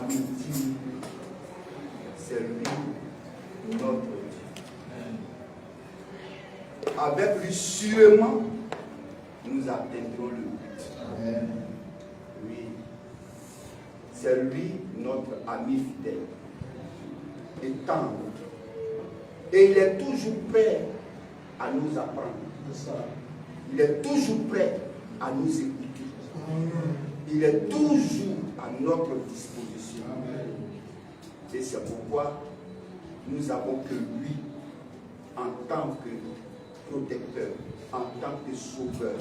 nous dire, c'est lui notre Dieu. Avec lui sûrement, nous atteindrons le but. Amen. Oui. C'est lui notre ami fidèle. Et tant. Et il est toujours prêt à nous apprendre. Il est toujours prêt à nous écouter. Il est toujours à notre disposition. Et c'est pourquoi nous avons que lui en tant que protecteur, en tant que sauveur,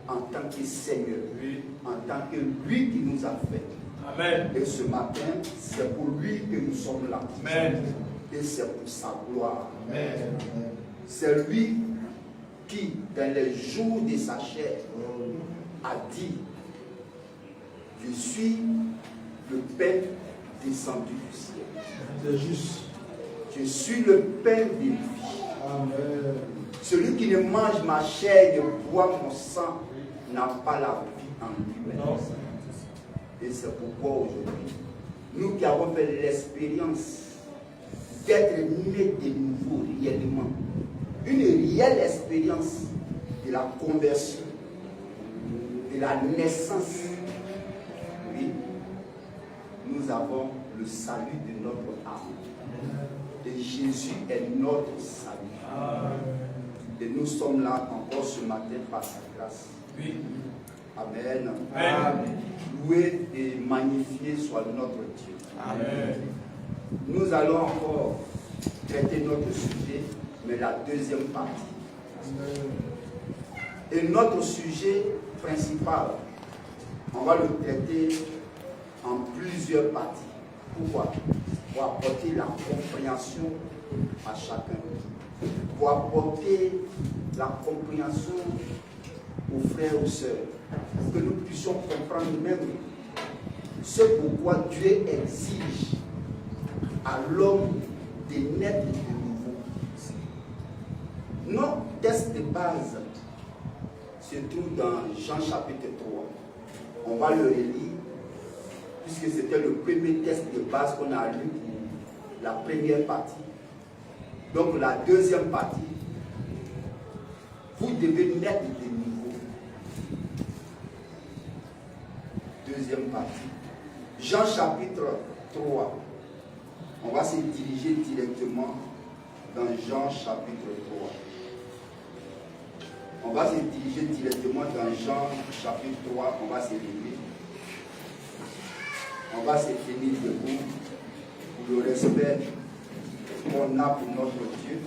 en tant que Seigneur, en tant que lui qui nous a fait. Amen. Et ce matin, c'est pour lui que nous sommes là. Amen. Et c'est pour sa gloire. Amen. C'est lui qui, dans les jours de sa chair, a dit: je suis le Père descendu du ciel. C'est juste. Je suis le Père de vie. Amen. Celui qui ne mange ma chair et ne boit mon sang n'a pas la vie en lui-même. Et c'est pourquoi aujourd'hui, nous qui avons fait l'expérience d'être nés de nouveau réellement, une réelle expérience de la conversion, de la naissance, oui, nous avons le salut de notre âme. Et Jésus est notre salut. Et nous sommes là encore ce matin par sa grâce. Oui. Amen. Amen. Loué et magnifié soit notre Dieu. Amen. Nous allons encore traiter notre sujet, mais la deuxième partie. Amen. Et notre sujet principal, on va le traiter en plusieurs parties. Pourquoi? Pour apporter la compréhension à chacun. Pour apporter la compréhension aux frères et aux sœurs. Pour que nous puissions comprendre même ce pourquoi Dieu exige à l'homme de naître de nouveau. Notre texte de base se trouve dans Jean chapitre 3. On va le relire, puisque c'était le premier texte de base qu'on a lu pour la première partie. Donc la deuxième partie, vous devez naître de nouveau. Deuxième partie. Jean chapitre 3. On va se diriger directement dans Jean chapitre 3. On va se diriger directement dans Jean chapitre 3. On va se lever. On va se tenir debout pour le respect qu'on a pour notre Dieu,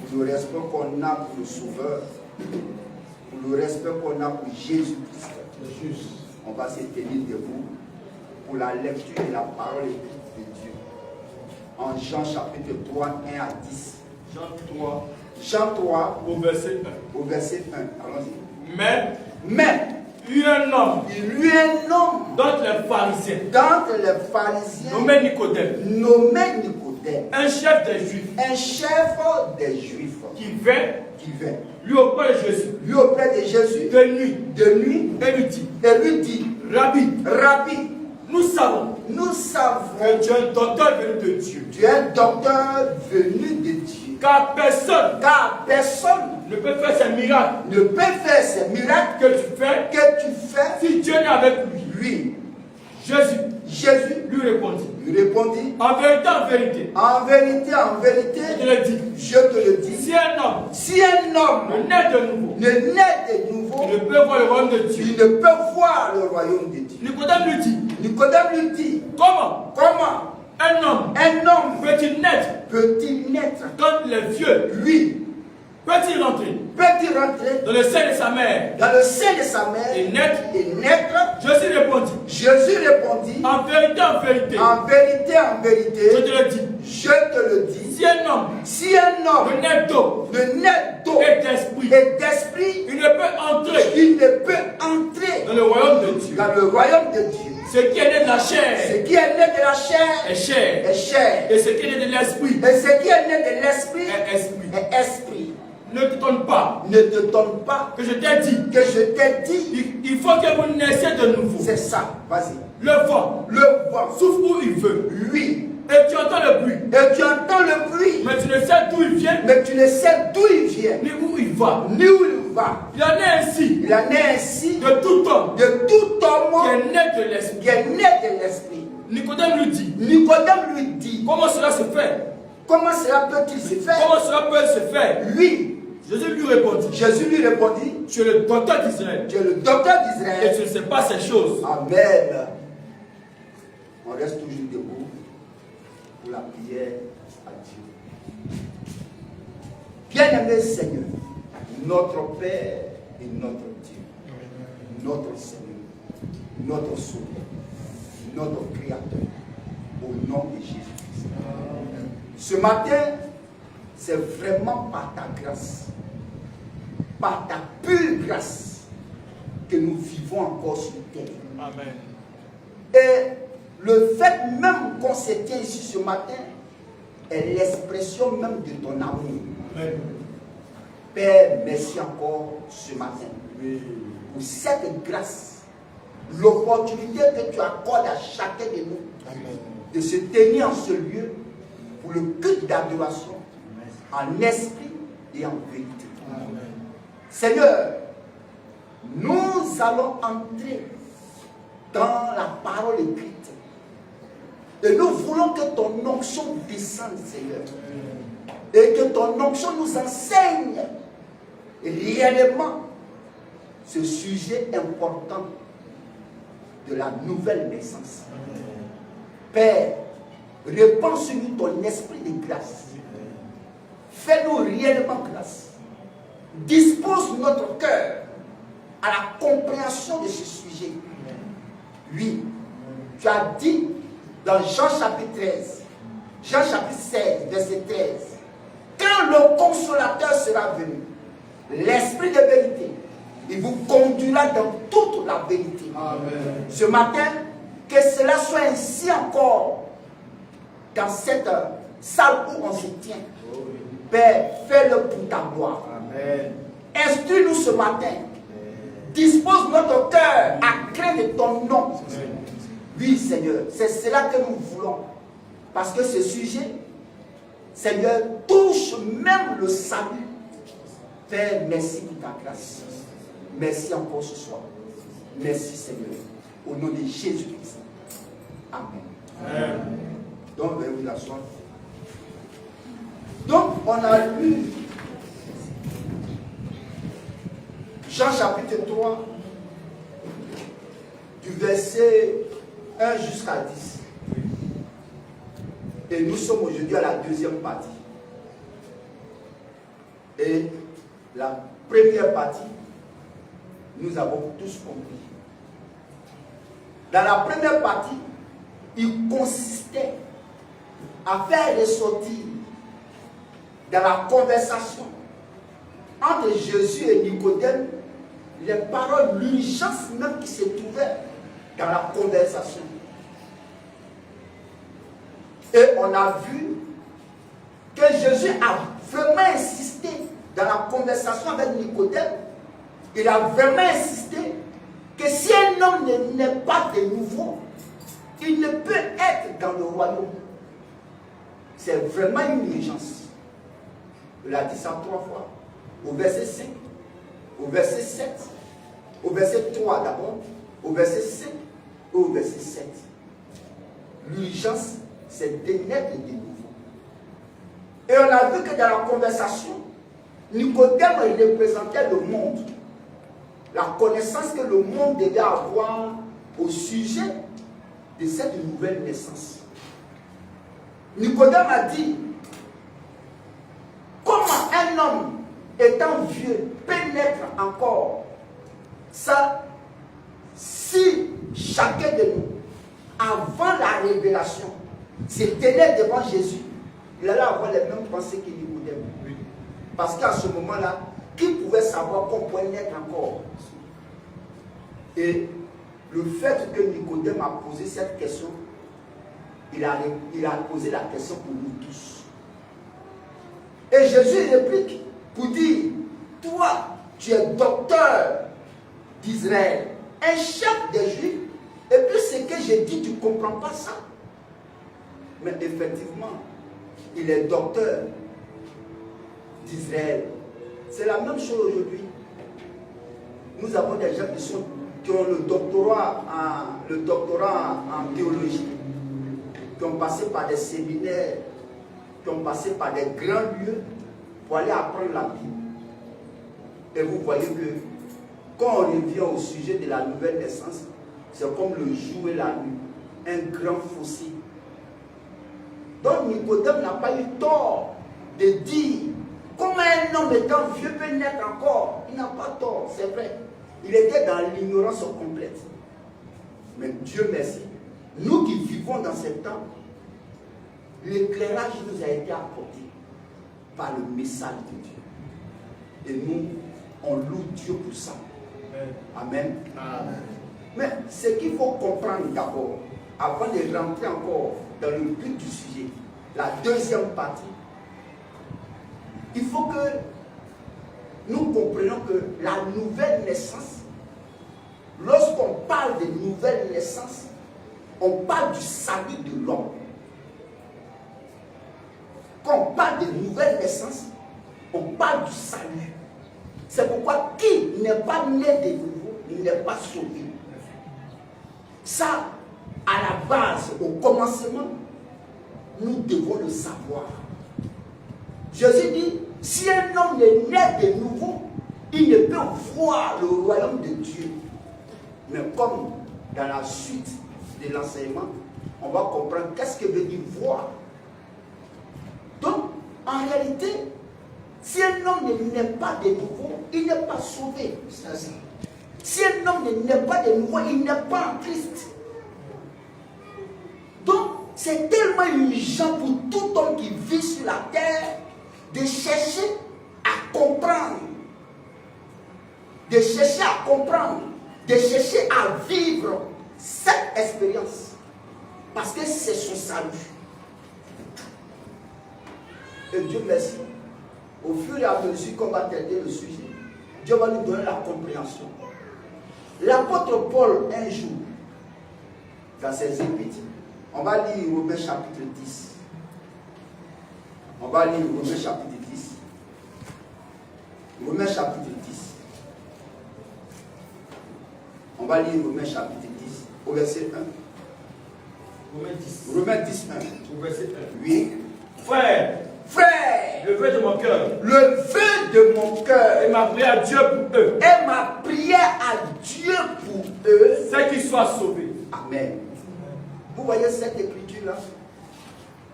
pour le respect qu'on a pour le Sauveur, pour le respect qu'on a pour Jésus-Christ. On va se tenir debout pour la lecture de la parole de Dieu. En Jean chapitre 3, 1 à 10. Jean 3, au verset 1. Au verset 1. Allons-y. Mais il y a un homme d'entre les pharisiens nommé Nicodème, un chef des Juifs qui vint lui auprès de Jésus de nuit et lui dit Rabbi, nous savons que tu es un docteur venu de Dieu. Tu es un docteur venu de Dieu. Car personne ne peut faire ces miracles que tu fais si Dieu n'est avec lui. Jésus lui répondit, en vérité, je te le dis, si un homme ne naît de nouveau, il ne peut voir le royaume de Dieu. Nicodème lui dit, comment un homme peut-il naître quand il est vieux? Oui. Peut-il rentrer dans le sein de sa mère et naître? Jésus répondit, en vérité, je te le dis, si un homme ne naît d'eau et d'esprit, il ne peut entrer dans le royaume de Dieu. Ce qui est né de la chair est chair. Et ce qui est né de l'esprit est esprit. Ne te donne pas. Ne te donne pas. Que je t'ai dit. Que je t'ai dit. Il faut que vous naissiez de nouveau. C'est ça. Vas-y. Le vent. Le vent. Souffle où il veut. Oui. Et tu entends le bruit. Et tu entends le bruit. Mais tu ne sais d'où il vient. Mais tu ne sais d'où il vient. Ni où il va. Ni où il va. Il en est ainsi. Il en est ainsi. De tout homme. De tout homme. Qui est né de l'esprit. Qui est né de l'esprit. Nicodème lui dit. Nicodème lui dit. Comment cela se fait? Comment cela peut-il se faire? Comment cela peut se faire? Oui. Jésus lui répondit. Jésus lui répondit. Tu es le docteur d'Israël. Tu es le docteur d'Israël. Et tu ne sais pas ces choses. Amen. On reste toujours debout pour la prière à Dieu. Bien-aimé Seigneur, notre Père et notre Dieu, notre Seigneur, notre Sauveur, notre Créateur, au nom de Jésus-Christ. Ce matin, c'est vraiment par ta grâce, par ta pure grâce, que nous vivons encore sur terre. Amen. Et le fait même qu'on se tient ici ce matin est l'expression même de ton amour. Amen. Père, merci encore ce matin pour cette grâce, l'opportunité que tu accordes à chacun de nous. Amen. De se tenir en ce lieu pour le culte d'adoration en esprit et en vérité. Amen. Seigneur, nous allons entrer dans la parole écrite. Et nous voulons que ton onction descende, Seigneur. Et que ton onction nous enseigne réellement ce sujet important de la nouvelle naissance. Père, répands sur nous ton esprit de grâce. Fais-nous réellement grâce. Dispose notre cœur à la compréhension de ce sujet. Oui, tu as dit dans Jean chapitre 13, Jean chapitre 16, verset 13, quand le consolateur sera venu, l'esprit de vérité, il vous conduira dans toute la vérité. Amen. Ce matin, que cela soit ainsi encore dans cette salle où on se tient. Père, fais-le pour ta gloire. Amen. Instruis-nous ce matin. Dispose notre cœur à craindre ton nom. Oui, Seigneur, c'est cela que nous voulons. Parce que ce sujet, Seigneur, touche même le salut. Père, merci pour ta grâce. Merci encore ce soir. Merci, Seigneur. Au nom de Jésus-Christ. Amen. Amen. Donc, veuillez vous asseoir. Donc, on a lu Jean chapitre 3, du verset 1 jusqu'à 10. Et nous sommes aujourd'hui à la deuxième partie. Et la première partie, nous avons tous compris. Dans la première partie, il consistait à faire ressortir dans la conversation entre Jésus et Nicodème les paroles, l'urgence même qui se trouvait dans la conversation. Et on a vu que Jésus a vraiment insisté dans la conversation avec Nicodème. Il a vraiment insisté que si un homme n'est pas de nouveau, il ne peut être dans le royaume. C'est vraiment une urgence. Il a dit ça 3 fois. Au verset 5, au verset 7, au verset 3 d'abord, au verset 5 et au verset 7. L'urgence, c'est de naître de nouveau. Et on a vu que dans la conversation, Nicodème représentait le monde. La connaissance que le monde devait avoir au sujet de cette nouvelle naissance. Nicodème a dit, comment un homme étant vieux peut naître encore? Ça, si chacun de nous, avant la révélation, se tenait devant Jésus, il allait avoir les mêmes pensées que Nicodème. Parce qu'à ce moment-là, qui pouvait savoir qu'on pouvait naître encore? Et le fait que Nicodème a posé cette question, il a posé la question pour nous tous. Et Jésus réplique pour dire, toi, tu es docteur d'Israël, un chef des Juifs, et puis ce que j'ai dit, tu ne comprends pas ça. Mais effectivement, il est docteur d'Israël. C'est la même chose aujourd'hui. Nous avons des gens qui ont le doctorat en théologie, qui ont passé par des séminaires, qui ont passé par des grands lieux pour aller apprendre la Bible. Et vous voyez que quand on revient au sujet de la nouvelle naissance, c'est comme le jour et la nuit, un grand fossé. Donc Nicodème n'a pas eu tort de dire comment un homme étant vieux peut naître encore. Il n'a pas tort, c'est vrai. Il était dans l'ignorance complète. Mais Dieu merci, nous qui vivons dans ce temps, l'éclairage nous a été apporté par le message de Dieu. Et nous, on loue Dieu pour ça. Amen. Amen. Mais ce qu'il faut comprendre d'abord, avant de rentrer encore dans le but du sujet, la deuxième partie, il faut que nous comprenions que la nouvelle naissance, lorsqu'on parle de nouvelle naissance, on parle du salut de l'homme. Quand on parle de nouvelle naissance, on parle du salut. C'est pourquoi qui n'est pas né de nouveau, il n'est pas sauvé. Ça, à la base, au commencement, nous devons le savoir. Jésus dit, si un homme est né de nouveau, il ne peut voir le royaume de Dieu. Mais comme dans la suite de l'enseignement, on va comprendre qu'est-ce que veut dire voir. Donc, en réalité, si un homme n'est pas de nouveau, il n'est pas sauvé. Si un homme n'est pas de nouveau, il n'est pas en Christ. Donc, c'est tellement urgent pour tout homme qui vit sur la terre de chercher à comprendre. De chercher à comprendre. De chercher à vivre cette expérience. Parce que c'est son salut. Et Dieu merci. Au fur et à mesure qu'on va traiter le sujet, Dieu va nous donner la compréhension. L'apôtre Paul, un jour, dans ses épîtres, on va lire Romains chapitre 10. On va lire Romains chapitre 10. Romains chapitre 10. On va lire Romains chapitre 10, au verset 1. Romains 10, 1. Au verset 1. Oui. Frère, le vœu de mon cœur, et ma prière à Dieu pour eux, c'est qu'ils soient sauvés. Amen. Vous voyez cette écriture-là?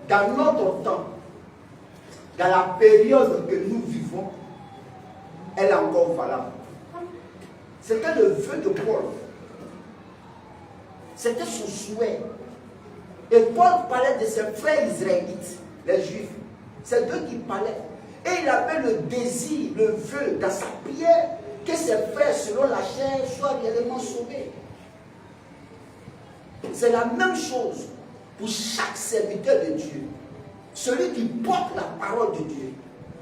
Dans notre temps, dans la période que nous vivons, elle est encore valable. C'était le vœu de Paul. C'était son souhait. Et Paul parlait de ses frères israélites, les Juifs. C'est d'eux qui parlaient. Et il avait le désir, le vœu dans sa prière que ses frères, selon la chair, soient réellement sauvés. C'est la même chose pour chaque serviteur de Dieu. Celui qui porte la parole de Dieu,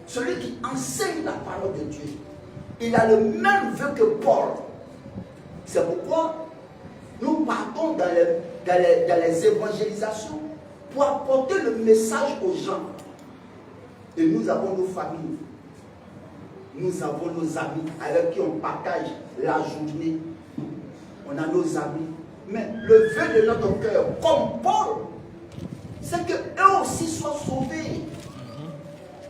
celui qui enseigne la parole de Dieu, il a le même vœu que Paul. C'est pourquoi nous partons dans les évangélisations pour apporter le message aux gens. Et nous avons nos familles, nous avons nos amis avec qui on partage la journée. On a nos amis. Mais le vœu de notre cœur, comme Paul, c'est qu'eux aussi soient sauvés.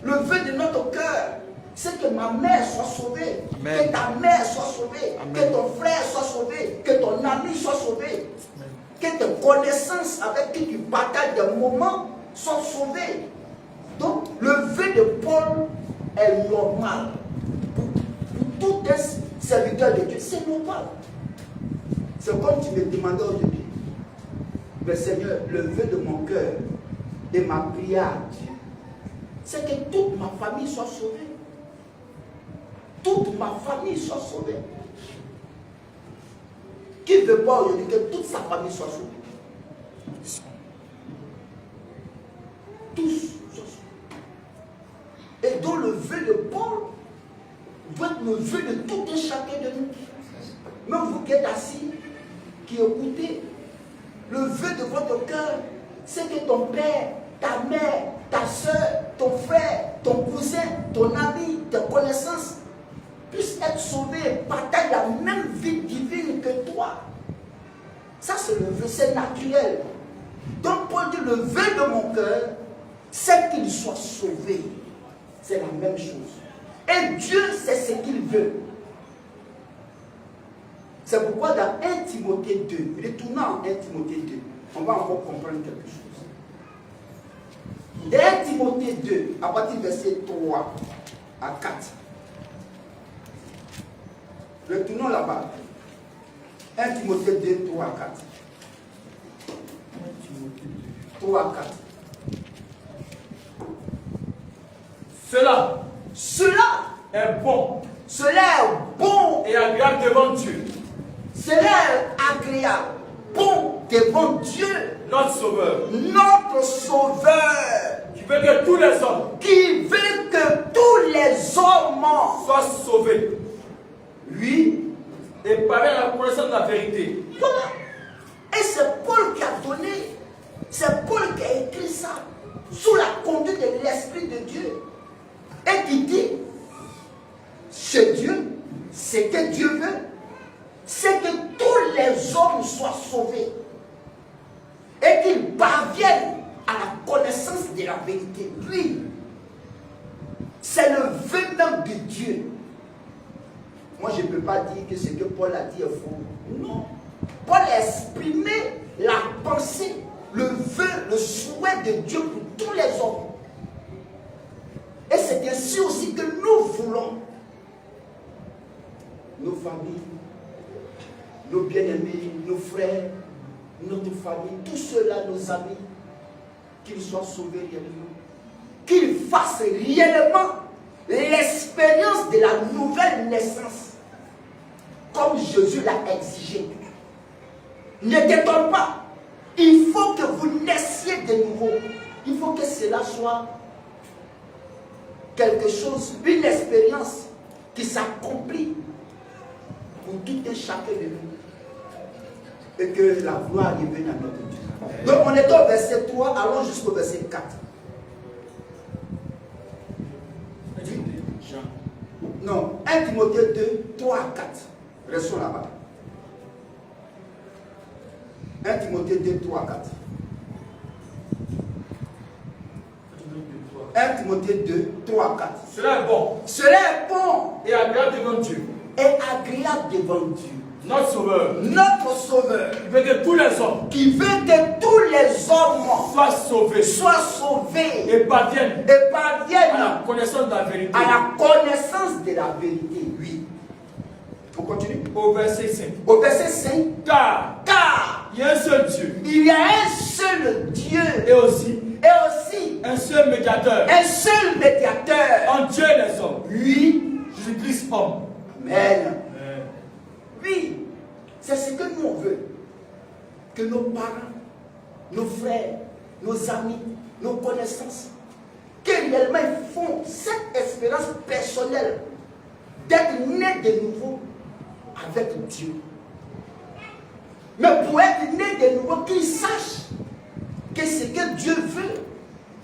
Le vœu de notre cœur, c'est que ma mère soit sauvée, Amen. Que ta mère soit sauvée, Amen. Que ton frère soit sauvé, que ton ami soit sauvé, Amen. Que tes connaissances avec qui tu partages des moments soient sauvées. Donc, le vœu de Paul est normal. Pour tout un serviteur de Dieu, c'est normal. C'est comme tu me demandais aujourd'hui. Mais Seigneur, le vœu de mon cœur et ma prière à Dieu, c'est que toute ma famille soit sauvée. Toute ma famille soit sauvée. Qui ne veut pas aujourd'hui que toute sa famille soit sauvée? Tous soient sauvés. Et donc le vœu de Paul, doit être le vœu de tout et chacun de nous. Même vous qui êtes assis, qui écoutez, le vœu de votre cœur, c'est que ton père, ta mère, ta soeur, ton frère, ton cousin, ton ami, tes connaissances puissent être sauvés et partagent la même vie divine que toi. Ça, c'est le vœu, c'est naturel. Donc, Paul dit, le vœu de mon cœur, c'est qu'il soit sauvé. C'est la même chose. Et Dieu sait ce qu'il veut. C'est pourquoi dans 1 Timothée 2, retournant en 1 Timothée 2, on va encore comprendre quelque chose. Dans 1 Timothée 2, à partir du verset 3 à 4. Retournons là-bas. 1 Timothée 2, 3 à 4. 1 Timothée 2, 3 à 4. Cela est bon. Cela est bon et agréable devant Dieu. Cela est agréable, bon devant Dieu, notre Sauveur. Notre Sauveur. Qui veut que tous les hommes. Qui veut que tous les hommes soient sauvés. Oui. Et parviennent à la connaissance de la vérité. Voilà. Et c'est Paul qui a donné, c'est Paul qui a écrit ça, sous la conduite de l'Esprit de Dieu. Et qui dit, chez Dieu, ce que Dieu veut, c'est que tous les hommes soient sauvés. Et qu'ils parviennent à la connaissance de la vérité. Oui. C'est le vœu même de Dieu. Moi, je ne peux pas dire que ce que Paul a dit est faux. Non. Paul a exprimé la pensée, le vœu, le souhait de Dieu pour tous les hommes. Et c'est ainsi aussi que nous voulons. Nos familles, nos bien-aimés, nos frères, notre famille, tous ceux-là, nos amis, qu'ils soient sauvés réellement. Qu'ils fassent réellement l'expérience de la nouvelle naissance, comme Jésus l'a exigé. Ne t'étonne pas. Il faut que vous naissiez de nouveau. Il faut que cela soit quelque chose, une expérience qui s'accomplit pour tout et chacun de nous. Et que la gloire revienne à notre Dieu. Donc on est au verset 3, allons jusqu'au verset 4. Non, 1 Timothée 2, 3 à 4. Restons là-bas. 1 Timothée 2, 3 à 4. 1 Timothée 2, 3 à 4. Cela est bon. Cela est bon. Et agréable devant Dieu. Et agréable devant Dieu. Notre Sauveur. Notre Sauveur. Qui veut que tous les hommes. Qui veut que tous les hommes soient sauvés. Soient sauvés. Et parviennent. À la connaissance de la vérité. À la connaissance de la vérité. Oui. On continue. Au verset 5. Au verset 5. Car il y a un seul Dieu. Il y a un seul Dieu. Et aussi un seul médiateur. Un seul médiateur. Entre Dieu et les hommes. Oui. Jésus-Christ homme. Amen. Oui. C'est ce que nous on veut. Que nos parents, nos frères, nos amis, nos connaissances, que réellement ils font cette expérience personnelle d'être nés de nouveau avec Dieu. Mais pour être nés de nouveau, qu'ils sachent que ce que Dieu veut,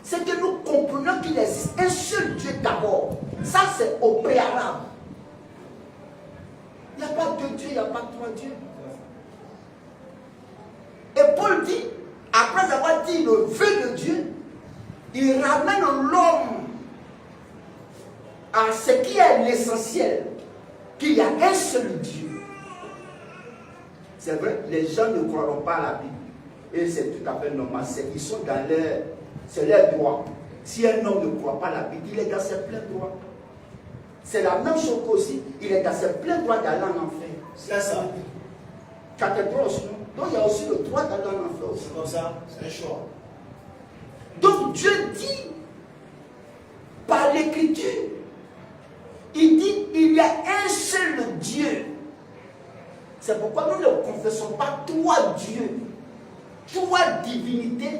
c'est que nous comprenons qu'il existe un seul Dieu d'abord. Ça, c'est au préalable. Il n'y a pas deux dieux, il n'y a pas trois dieux. Et Paul dit, après avoir dit le vœu de Dieu, il ramène l'homme à ce qui est l'essentiel, qu'il y a un seul Dieu. C'est vrai, les gens ne croiront pas à la Bible. Et c'est tout à fait normal. Ils sont dans leur... C'est leur droit. Si un homme ne croit pas à la Bible, il est dans ses pleins droits. C'est la même chose qu'aussi, il est dans ses pleins droits d'aller en enfer. C'est ça. Quand tu es proche, non? Donc il y a aussi le droit d'aller en enfer aussi. Comme ça, c'est un choix. Donc Dieu dit, par l'écriture, il dit, il y a un seul Dieu. C'est pourquoi nous ne confessons pas trois dieux, trois divinités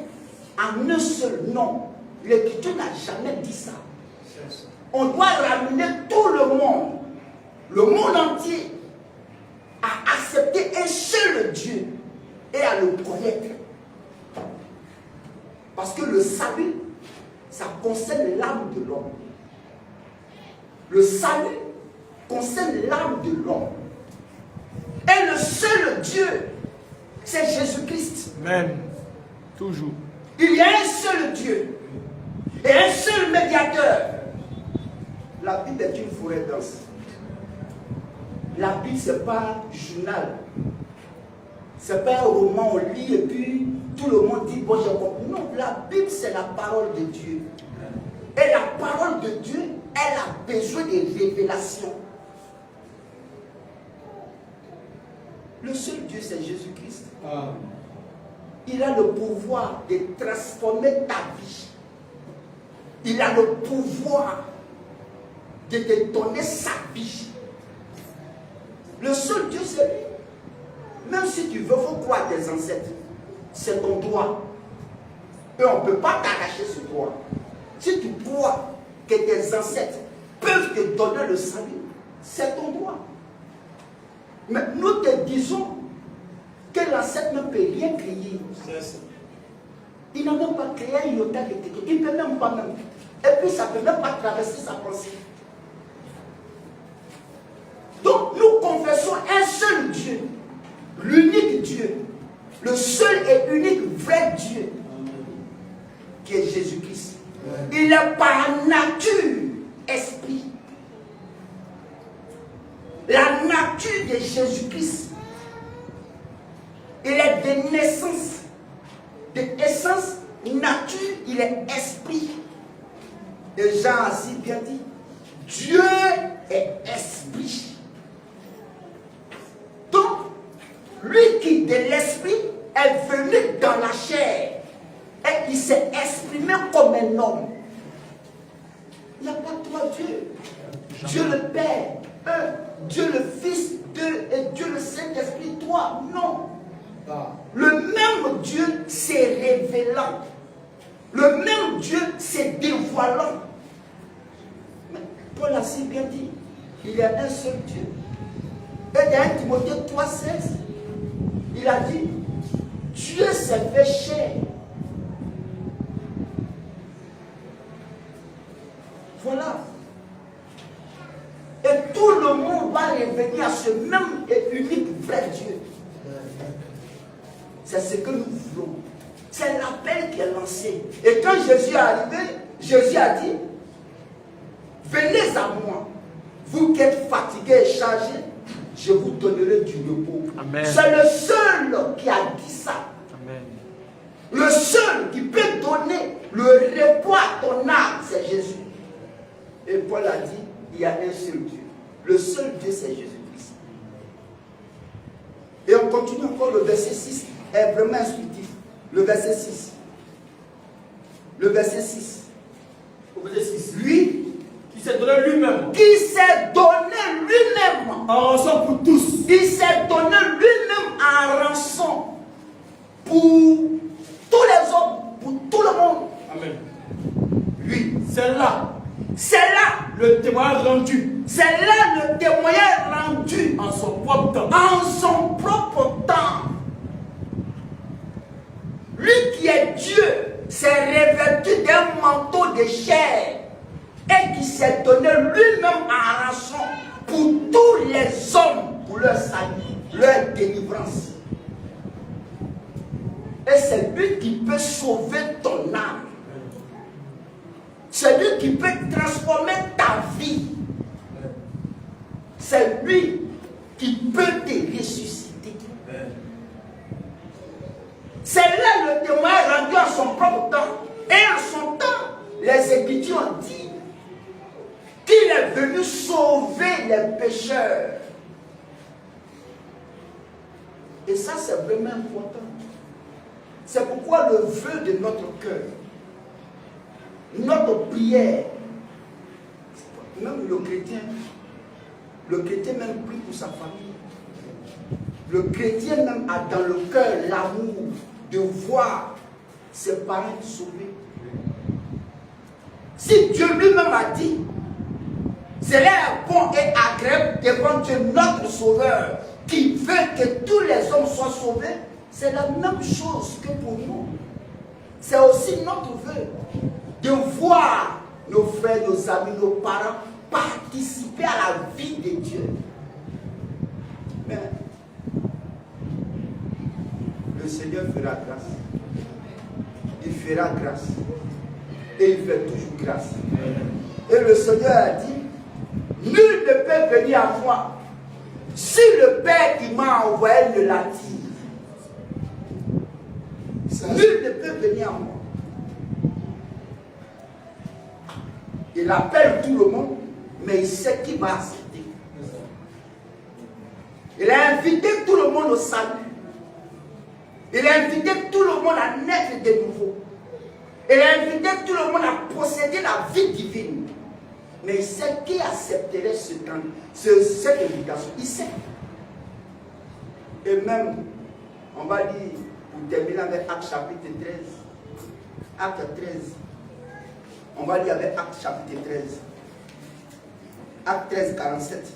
en un seul nom. L'écriture n'a jamais dit ça. On doit ramener tout le monde le monde entier à accepter un seul Dieu et à le connaître. Parce que le salut, ça concerne l'âme de l'homme. Le salut concerne l'âme de l'homme. Et le seul Dieu, c'est Jésus-Christ. Amen. Toujours. Il y a un seul Dieu et un seul médiateur. La Bible est une forêt dense. La Bible, ce n'est pas un journal. Ce n'est pas un roman, on lit et puis tout le monde dit, bon, j'ai compris. Non, la Bible, c'est la parole de Dieu. Et la parole de Dieu, elle a besoin de révélations. Le seul Dieu, c'est Jésus-Christ. Il a le pouvoir de transformer ta vie. Il a le pouvoir de te donner sa vie. Le seul Dieu, c'est lui. Même si tu veux, il faut croire tes ancêtres. C'est ton droit. Et on ne peut pas t'arracher ce droit. Si tu crois que tes ancêtres peuvent te donner le salut, c'est ton droit. Mais nous te disons que l'ancêtre ne peut rien créer. Il n'a même pas créé un iota de technique. Il ne peut même pas même. Et puis ça ne peut même pas traverser sa pensée. Donc nous confessons un seul Dieu, l'unique Dieu, le seul et unique vrai Dieu, qui est Jésus-Christ. Il est par nature esprit. La nature de Jésus-Christ, il est de naissance, de essence, nature, il est esprit. Et Jean a si bien dit, Dieu est esprit. Donc, lui qui de l'esprit est venu dans la chair et il s'est exprimé comme un homme. Il n'y a pas trois dieux. Dieu le Père, un, Dieu le Fils, deux, et Dieu le Saint-Esprit, trois. Non. Le même Dieu s'est révélant. Le même Dieu s'est dévoilant. Mais Paul a si bien dit, il y a un seul Dieu. Et dans 1 Timothée 3,16, il a dit, Dieu s'est fait chair. Voilà. Et tout le monde va revenir à ce même et unique vrai Dieu. C'est ce que nous voulons. C'est l'appel qui est lancé. Et quand Jésus est arrivé, Jésus a dit, venez à moi, vous qui êtes fatigués et chargés, je vous donnerai du repos. C'est le seul qui a dit ça. Amen. Le seul qui peut donner le repos à ton âme, c'est Jésus. Et Paul a dit, il y a un seul Dieu. Le seul Dieu, c'est Jésus-Christ. Et on continue encore, le verset 6 est vraiment instructif. Le verset 6. Le verset 6. Au verset 6. Lui, qui s'est donné lui-même. Qui s'est donné lui-même. En rançon pour tous. Il s'est donné lui-même en rançon pour tous les hommes, pour tout le monde. Amen. Lui. C'est là le témoignage rendu. C'est là le témoignage rendu. En son propre temps. En son propre temps. Lui qui est Dieu s'est revêtu d'un manteau de chair et qui s'est donné lui-même en rançon pour tous les hommes, pour leur salut, leur délivrance. Et c'est lui qui peut sauver ton âme. C'est lui qui peut transformer ta vie. C'est lui qui peut te ressusciter. C'est là le témoin rendu à son propre temps. Et en son temps, les Écritures ont dit qu'il est venu sauver les pécheurs. Et ça, c'est vraiment important. C'est pourquoi le vœu de notre cœur, notre prière, même le chrétien même prie pour sa famille. Le chrétien même a dans le cœur l'amour de voir ses parents sauvés. Si Dieu lui-même a dit Cela est bon et agréable devant Dieu, notre Sauveur, qui veut que tous les hommes soient sauvés. C'est la même chose que pour nous. C'est aussi notre vœu de voir nos frères, nos amis, nos parents participer à la vie de Dieu. Mais le Seigneur fera grâce. Il fera grâce. Et il fait toujours grâce. Et le Seigneur a dit, nul ne peut venir à moi si le Père qui m'a envoyé ne l'attire. Nul ne peut venir à moi. Il appelle tout le monde, mais il sait qui va accepter. Il a invité tout le monde au salut. Il a invité tout le monde à naître de nouveau. Il a invité tout le monde à posséder la vie divine. Mais il sait qui accepterait cette invitation. Il sait. Et même, on va dire, pour terminer avec Actes chapitre 13. Acte 13. On va lire avec Acte chapitre 13. Acte 13, 47.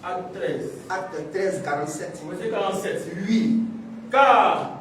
Acte 13. Acte 13, 47. Verset 47. Oui. Car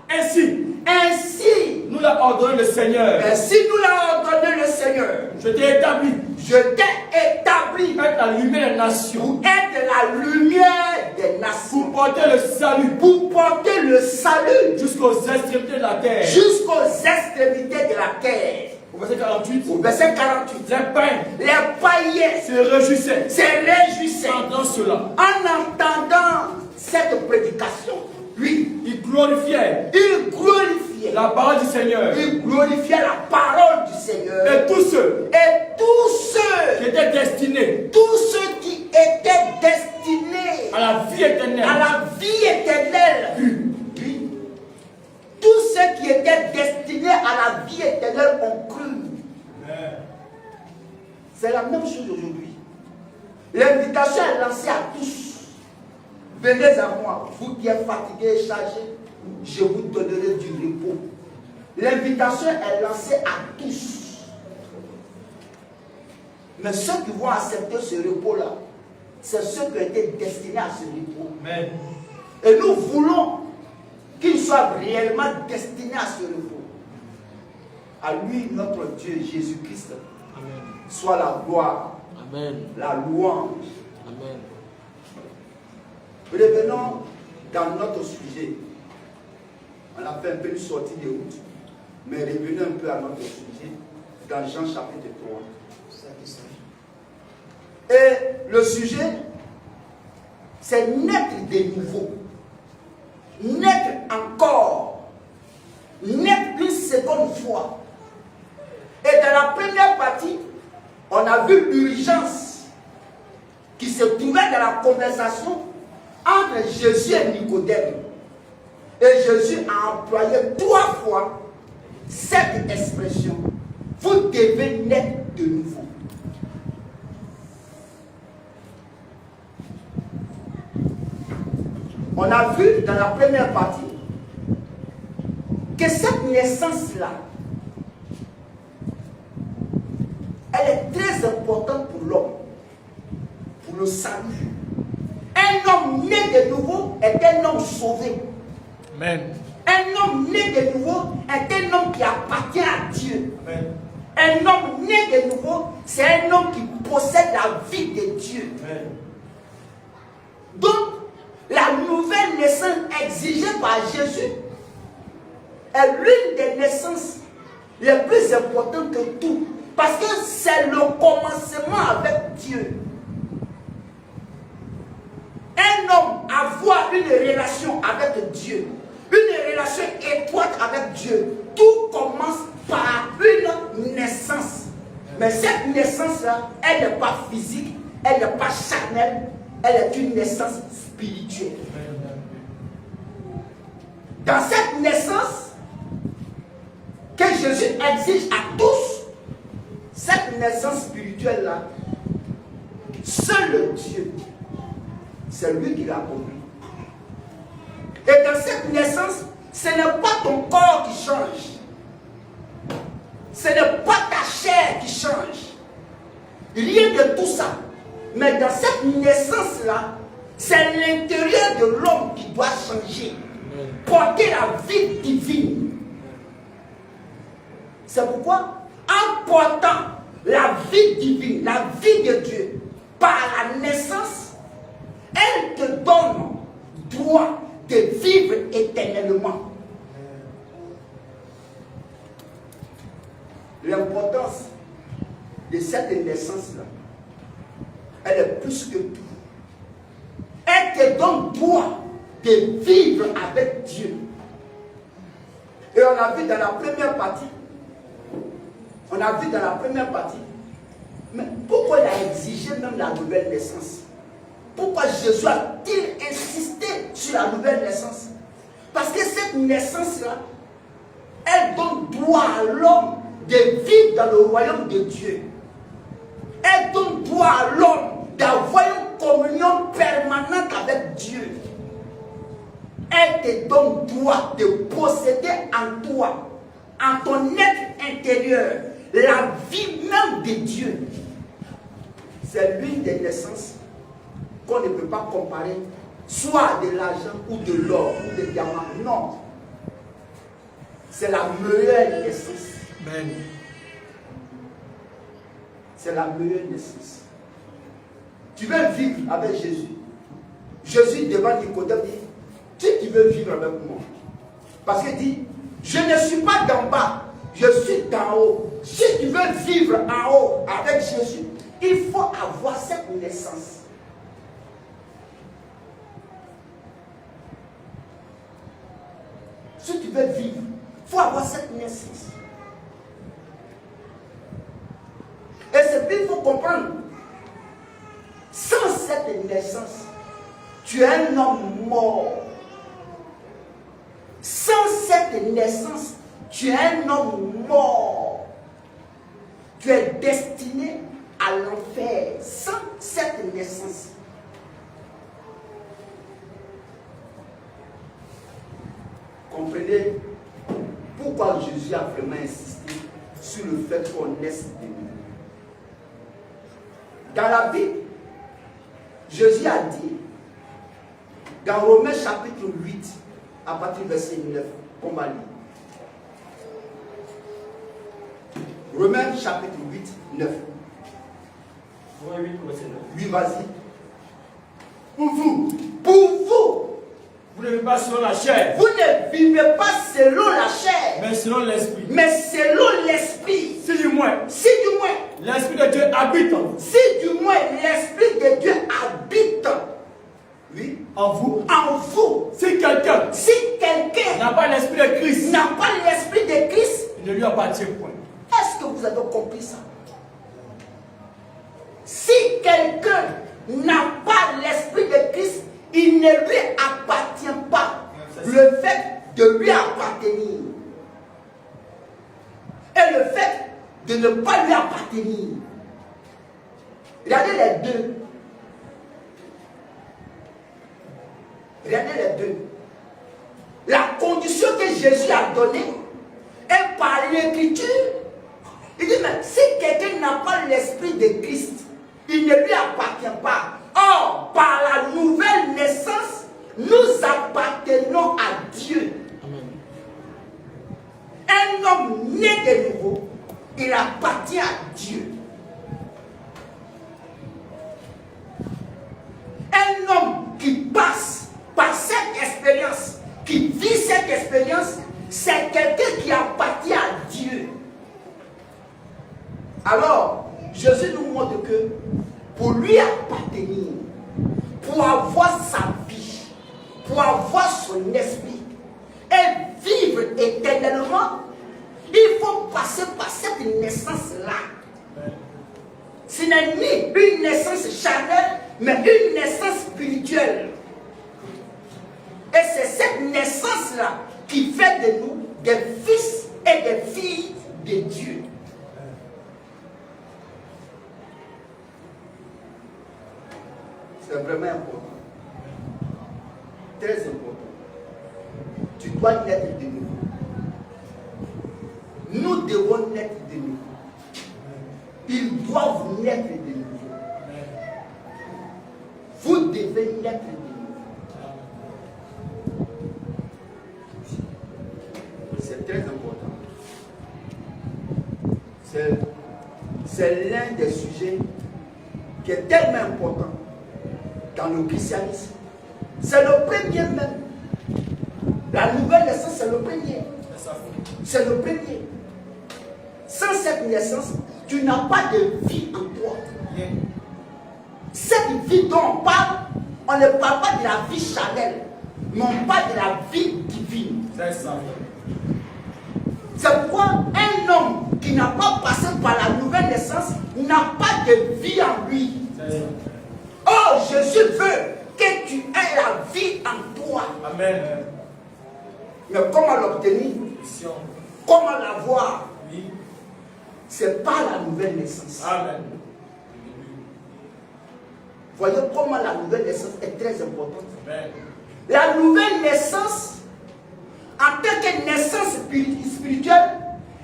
ainsi nous l'a ordonné le Seigneur. Ainsi nous l'a ordonné le Seigneur. Je t'ai établi. Je t'ai établi Pour être la lumière des nations. pour être la lumière des nations. Pour porter le salut. Pour porter le salut Jusqu'aux extrémités de la terre. jusqu'aux extrémités de la terre. Au verset 48. Au verset 48. Les païens Les païens se réjouissaient. se réjouissaient Entendant cela. en entendant cette prédication. Oui, Ils glorifiaient ils glorifiaient. la parole du Seigneur. Ils glorifiaient la parole du Seigneur. Et tous ceux Et tous qui ceux, étaient destinés tous ceux qui étaient destinés à la vie éternelle. à la vie éternelle, oui, tous ceux qui étaient destinés à la vie éternelle ont cru. C'est la même chose aujourd'hui. L'invitation est lancée à tous. Venez à moi, vous qui êtes fatigués et chargés, je vous donnerai du repos. L'invitation est lancée à tous. Mais ceux qui vont accepter ce repos-là, c'est ceux qui ont été destinés à ce repos. Amen. Et nous voulons qu'ils soient réellement destinés à ce repos. À lui, notre Dieu, Jésus-Christ, soit la gloire, Amen. la louange. Amen. Revenons dans notre sujet. On a fait un peu une sortie de route, mais revenons un peu à notre sujet dans Jean chapitre 3. Et le sujet, c'est naître de nouveau, naître encore, naître une seconde fois. Et dans la première partie, on a vu l'urgence qui se trouvait dans la conversation entre Jésus et Nicodème. Et Jésus a employé 3 fois cette expression. Vous devez naître de nouveau. On a vu dans la première partie que cette naissance-là, elle est très importante pour l'homme, pour le salut. Un homme né de nouveau est un homme sauvé. Amen. Un homme né de nouveau est un homme qui appartient à Dieu. Amen. Un homme né de nouveau, c'est un homme qui possède la vie de Dieu. Amen. Donc, la nouvelle naissance exigée par Jésus est l'une des naissances les plus importantes que tout. Parce que c'est le commencement avec Dieu. Un homme avoir une relation avec Dieu, une relation étroite avec Dieu, tout commence par une naissance. Mais cette naissance-là, elle n'est pas physique, elle n'est pas charnelle, elle est une naissance spirituelle. Dans cette naissance que Jésus exige à tous, cette naissance spirituelle-là, seul le Dieu, c'est lui qui l'a accompli. Et dans cette naissance, ce n'est pas ton corps qui change. Ce n'est pas ta chair qui change. rien de tout ça. Mais dans cette naissance-là, c'est l'intérieur de l'homme qui doit changer, porter la vie divine. C'est pourquoi, en portant la vie divine, la vie de Dieu, par la naissance, elle te donne droit de vivre éternellement. L'importance de cette naissance-là, elle est plus que tout. Elle te donne droit de vivre avec Dieu. Et on a vu dans la première partie, mais pourquoi il a exigé même la nouvelle naissance? Pourquoi Jésus a-t-il insisté sur la nouvelle naissance? Parce que cette naissance-là, elle donne droit à l'homme de vivre dans le royaume de Dieu. Elle donne droit à l'homme d'avoir une communion permanente avec Dieu. Elle te donne droit de posséder en toi, en ton être intérieur, la vie même de Dieu. C'est l'une des naissances qu'on ne peut pas comparer, soit de l'argent ou de l'or ou des diamants. Non. C'est la meilleure naissance. Amen. C'est la meilleure naissance. Tu veux vivre avec Jésus. Jésus devant Nicodème dit, tu veux vivre avec moi. Parce qu'il dit, je ne suis pas d'en bas, je suis d'en haut. Si tu veux vivre en haut avec Jésus, il faut avoir cette naissance. Si tu veux vivre, il faut avoir cette naissance. Et c'est qu'il faut comprendre. Sans cette naissance, tu es un homme mort. Sans cette naissance, tu es un homme mort. Tu es destiné à l'enfer sans cette naissance. Comprenez pourquoi Jésus a vraiment insisté sur le fait qu'on naisse de nouveau. Dans la Bible, Jésus a dit, dans Romains chapitre 8, à partir du verset 9, on va lire. Romains chapitre 8, 9. Romains 8, verset 9. Oui, vas-y. Pour vous, vous ne vivez pas selon la chair. Vous ne vivez pas selon la chair. Mais selon l'esprit. Mais selon l'esprit. Si du moins. L'esprit de Dieu habite en vous. Si du moins l'esprit de Dieu habite. Oui. En vous. En vous. Si quelqu'un. N'a pas l'esprit de Christ. Il ne lui appartient point. Est-ce que vous avez compris ça? Si quelqu'un n'a pas l'esprit de Christ, il ne lui appartient pas. Le fait de lui appartenir et le fait de ne pas lui appartenir. Regardez les deux. La condition que Jésus a donnée est par l'écriture. Il dit, mais si quelqu'un n'a pas l'esprit de Christ, il ne lui appartient pas. Or, par la nouvelle naissance, nous appartenons à Dieu. Un homme né de nouveau, il appartient à Dieu. Un homme qui passe par cette expérience, qui vit cette expérience, c'est quelqu'un qui appartient à Dieu. Alors, Jésus nous montre que pour lui appartenir, pour avoir sa vie, pour avoir son esprit et vivre éternellement, il faut passer par cette naissance-là. Ce n'est ni une naissance charnelle, mais une naissance spirituelle. Et c'est cette naissance-là qui fait de nous des fils et des filles de Dieu. C'est vraiment important. Très important. Tu dois naître de nouveau. Nous devons naître de nouveau. Ils doivent naître de nouveau. Vous devez naître de nouveau. C'est très important. C'est l'un des sujets qui est tellement important dans le christianisme. C'est le premier même. La nouvelle naissance, c'est le premier. C'est le premier. Sans cette naissance, tu n'as pas de vie en toi. Cette vie dont on parle, on ne parle pas de la vie charnelle, mais on parle de la vie divine. C'est pourquoi un homme qui n'a pas passé par la nouvelle naissance n'a pas de vie en lui. Oh, Jésus veut que tu aies la vie en toi. Amen. Mais comment l'obtenir? Comment l'avoir? C'est par la nouvelle naissance. Amen. Voyez comment la nouvelle naissance est très importante. Amen. La nouvelle naissance, en tant que naissance spirituelle,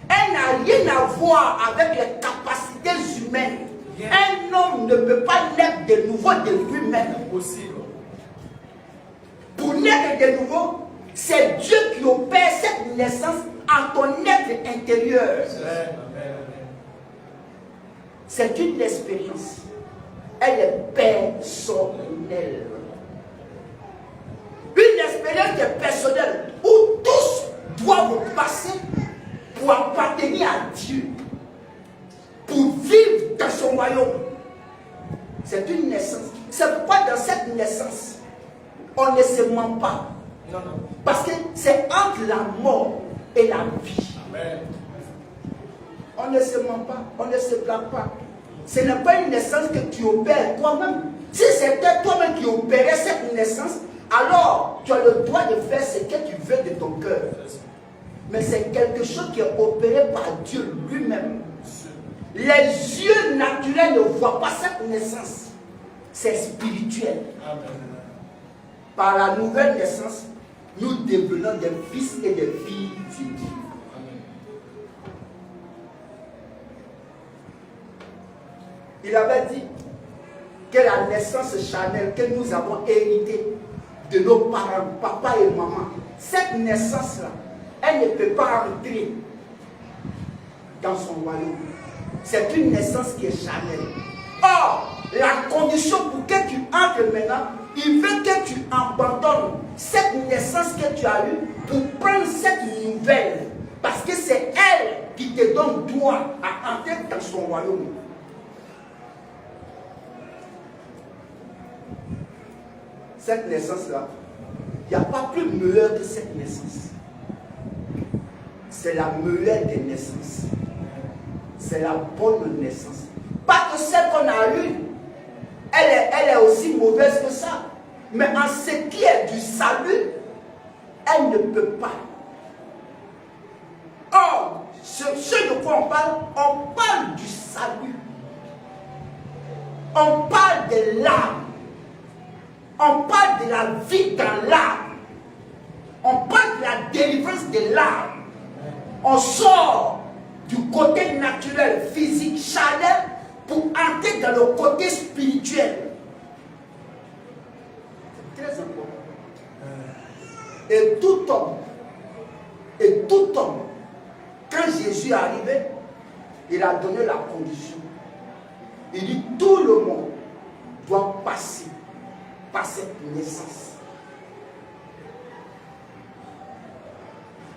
elle n'a rien à voir avec les capacités humaines. Un homme ne peut pas naître de nouveau de lui-même. Impossible. Pour naître de nouveau, c'est Dieu qui opère cette naissance en ton être intérieur. C'est une expérience. Elle est personnelle. Une expérience qui est personnelle où tous doivent passer pour appartenir à Dieu, pour vivre dans son royaume. C'est une naissance. C'est pourquoi dans cette naissance, on ne se ment pas. Non, non. Parce que c'est entre la mort et la vie. Amen. On ne se ment pas, on ne se blague pas. Ce n'est pas une naissance que tu opères toi-même. Si c'était toi-même qui opérais cette naissance, alors tu as le droit de faire ce que tu veux de ton cœur. Mais c'est quelque chose qui est opéré par Dieu lui-même. Les yeux naturels ne voient pas cette naissance. C'est spirituel. Amen. Par la nouvelle naissance, nous devenons des fils et des filles de Dieu. Il avait dit que la naissance charnelle que nous avons héritée de nos parents, papa et maman, cette naissance-là, elle ne peut pas entrer dans son royaume. C'est une naissance qui est charnelle. Or, la condition pour que tu entres maintenant, il veut que tu abandonnes cette naissance que tu as eue pour prendre cette nouvelle. Parce que c'est elle qui te donne droit à entrer dans son royaume. Cette naissance-là, il n'y a pas plus meilleure que cette naissance. C'est la meilleure des naissances. C'est la bonne naissance. Pas que celle qu'on a eue, elle est aussi mauvaise que ça. Mais en ce qui est du salut, elle ne peut pas. Or, ce de quoi on parle du salut. On parle de l'âme. On parle de la vie dans l'âme. On parle de la délivrance de l'âme. On sort du côté naturel, physique, charnel, pour entrer dans le côté spirituel. C'est très important. Et tout homme, quand Jésus est arrivé, il a donné la condition. Il dit tout le monde doit passer par cette naissance.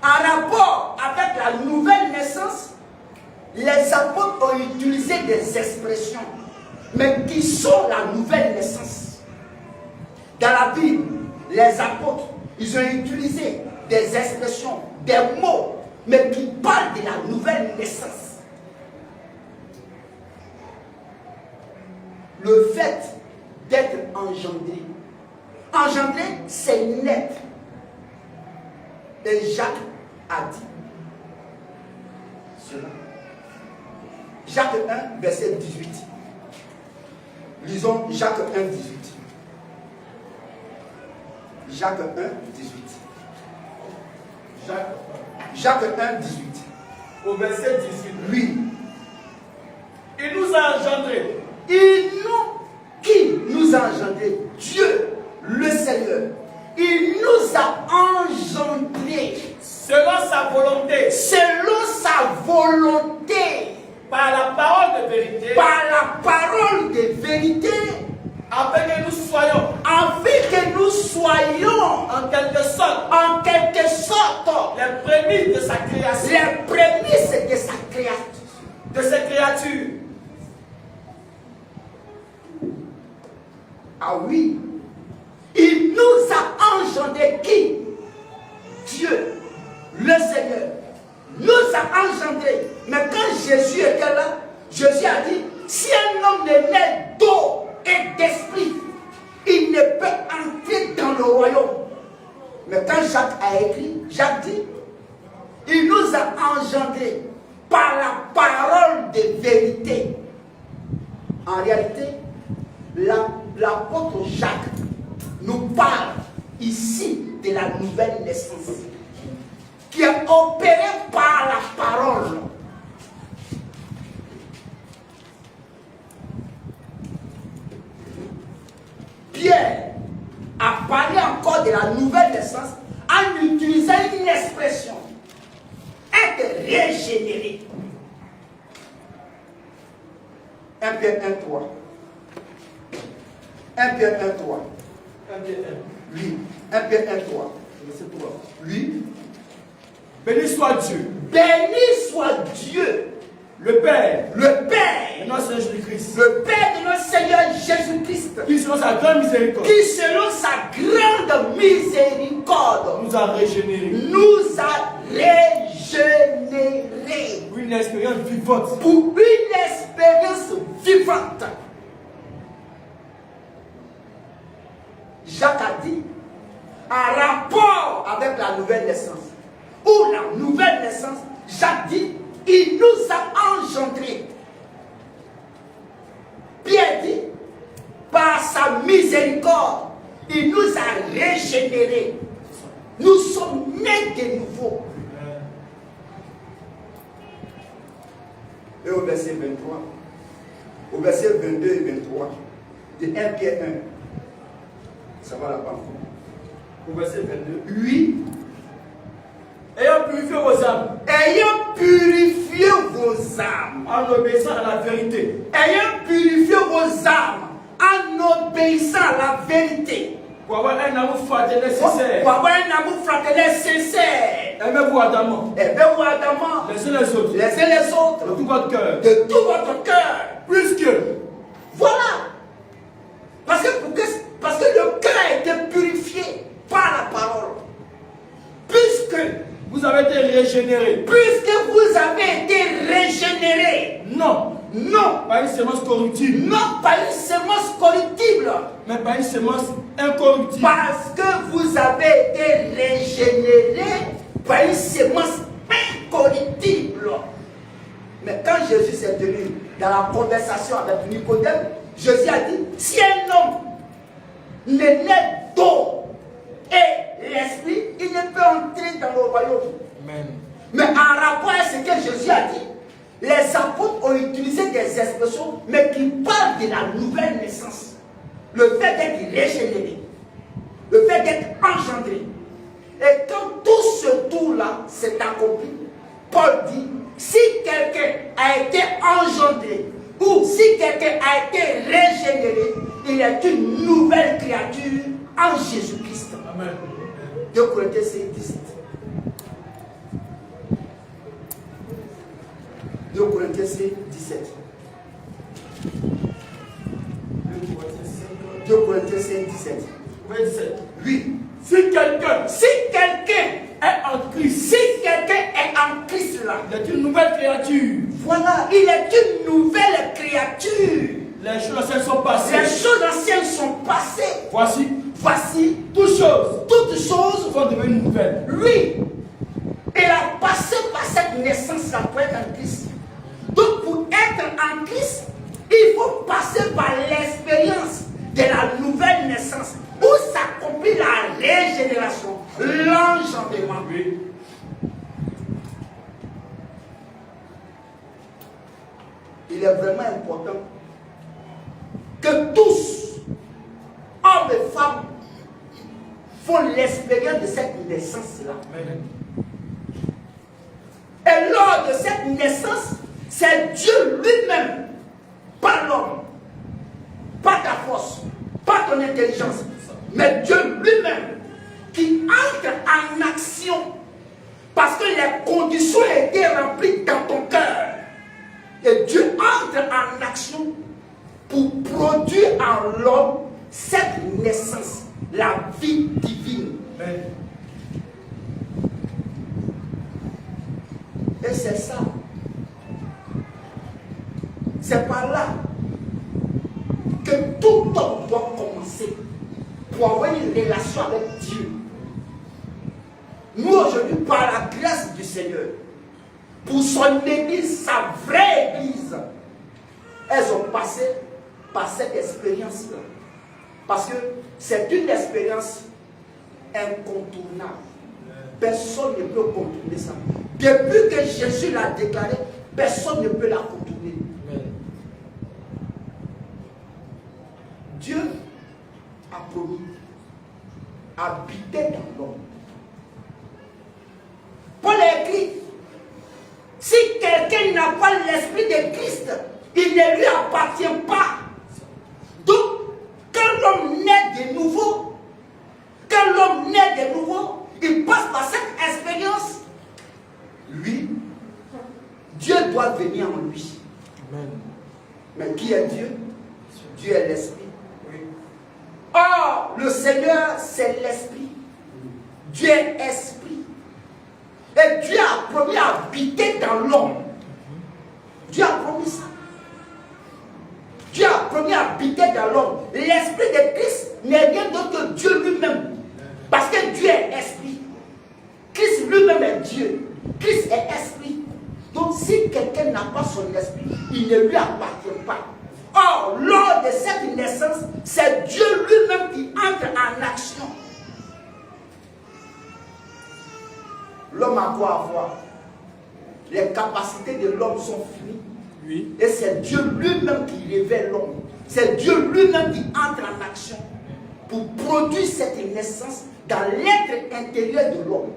En rapport avec la nouvelle naissance, les apôtres ont utilisé des expressions, mais qui sont la nouvelle naissance. Dans la Bible, les apôtres, ils ont utilisé des expressions, des mots, mais qui parlent de la nouvelle naissance. Le fait d'être engendré. Engendré, c'est naître. Et Jacques a dit cela. Jacques 1, verset 18. Lisons Jacques 1, 18. Jacques 1, 18. Jacques 1, 18. Au verset 18. Oui. Il nous a engendrés. Qui nous a engendrés? Dieu, le Seigneur. Il nous a engendrés. Selon sa volonté. Selon sa volonté. Par la parole de vérité. Par la parole de vérité. Afin que nous soyons. Afin que nous soyons. En quelque sorte. En quelque sorte. Les prémices de sa création. Les prémices de sa créature. De ses créatures. Ah oui. Il nous a engendré qui? Dieu, le Seigneur, nous a engendrés. Mais quand Jésus était là, Jésus a dit, si un homme ne naît d'eau et d'esprit, il ne peut entrer dans le royaume. Mais quand Jacques a écrit, Jacques dit, il nous a engendrés par la parole de vérité. En réalité, l'apôtre Jacques nous parle ici de la nouvelle naissance qui est opérée par la parole. Pierre a parlé encore de la nouvelle naissance en utilisant une expression: être régénéré. 1 Pierre 1:3. 1 Pierre 1:3. 1 Pierre 1. Oui. 1 Pierre 1:3. Verset 3. Oui. Béni soit Dieu. Béni soit Dieu. Le Père. Le Père. De notre Seigneur Jésus-Christ. Le Père de notre Seigneur Jésus-Christ. Qui selon sa grande miséricorde. Qui selon sa grande miséricorde. Nous a régénérés. Nous a régénérés. Pour une expérience vivante. Pour une expérience vivante. Jacques a dit, en rapport avec la nouvelle naissance, ou la nouvelle naissance, Jacques dit, il nous a engendrés. Pierre dit, par sa miséricorde, il nous a régénérés. Nous sommes nés de nouveau. Et au verset 23, au verset 22 et 23, de 1 Pierre 1, ça va là-bas. Au verset 22. Oui. Ayant purifié vos âmes. Ayant purifié vos âmes. En obéissant à la vérité. Ayant purifié vos âmes. En obéissant à la vérité. Pour avoir un amour fraternel sincère. Pour avoir un amour fraternel sincère. Aimez-vous ardemment. Aimez-vous ardemment. Les uns les autres. Les uns les autres. De tout votre cœur. De tout votre cœur. Plus que. Voilà. Parce que le cœur a été purifié par la parole. Puisque vous avez été régénérés. Puisque vous avez été régénérés. Non. Non. Pas une semence corruptible. Non, pas une semence corruptible. Mais pas une semence incorruptible. Parce que vous avez été régénérés par une semence incorruptible. Mais quand Jésus s'est tenu dans la conversation avec Nicodème, Jésus a dit, si un homme n'est né d'eau et l'esprit, il ne peut entrer dans le royaume. Amen. Mais en rapport avec ce que Jésus a dit, les apôtres ont utilisé des expressions, mais qui parlent de la nouvelle naissance. Le fait d'être régénéré, le fait d'être engendré. Et quand tout ce tour-là s'est accompli, Paul dit, si quelqu'un a été engendré, ou si quelqu'un a été régénéré, il est une nouvelle créature en Jésus-Christ. Amen. 2 Corinthiens 5:17. 2 Corinthiens 5:17. 2 Corinthiens 5:17. 27. Oui. Si quelqu'un est en Christ, si quelqu'un est en Christ là, il est une nouvelle créature. Voilà, il est une nouvelle créature. Les choses anciennes sont passées. Les choses anciennes sont passées. Voici toutes choses sont devenues nouvelles. Oui. Il a passé par cette naissance-là pour être en Christ. Donc pour être en Christ, il faut passer par l'expérience de la nouvelle naissance où s'accomplit la régénération, l'engendrement. Oui. Il est vraiment font l'expérience de cette naissance-là. Et lors de cette naissance, c'est Dieu lui-même, pas l'homme, pas ta force, pas ton intelligence, mais Dieu lui-même qui entre en action parce que les conditions étaient remplies dans ton cœur. Et Dieu entre en action pour produire en l'homme cette naissance, la vie divine. Amen. Et c'est ça. C'est par là que tout homme doit commencer pour avoir une relation avec Dieu. Nous aujourd'hui, par la grâce du Seigneur, pour son église, sa vraie église, elles ont passé par cette expérience-là. Parce que c'est une expérience incontournable. Personne ne peut contourner ça. Depuis que Jésus l'a déclaré, personne ne peut la contourner. Dieu a promis habiter dans l'homme. Paul a écrit, si quelqu'un n'a pas l'esprit de Christ, il ne lui appartient pas. Donc, quand l'homme naît de nouveau, il passe par cette expérience. Lui, Dieu doit venir en lui. Amen. Mais qui est Dieu? Dieu est l'esprit. Oui. Or, le Seigneur, c'est l'esprit. Dieu est esprit. Et Dieu a promis à habiter dans l'homme. Dieu a promis ça. Dieu a promis à habiter dans l'homme. L'esprit de Christ n'est rien d'autre que Dieu lui-même. Parce que Dieu est esprit. Christ lui-même est Dieu. Christ est esprit. Donc si quelqu'un n'a pas son esprit, il ne lui appartient pas. Or, lors de cette naissance, c'est Dieu lui-même qui entre en action. L'homme a quoi avoir? Les capacités de l'homme sont finies. Oui. Et c'est Dieu lui-même qui révèle l'homme. C'est Dieu lui-même qui entre en action pour produire cette naissance dans l'être intérieur de l'homme.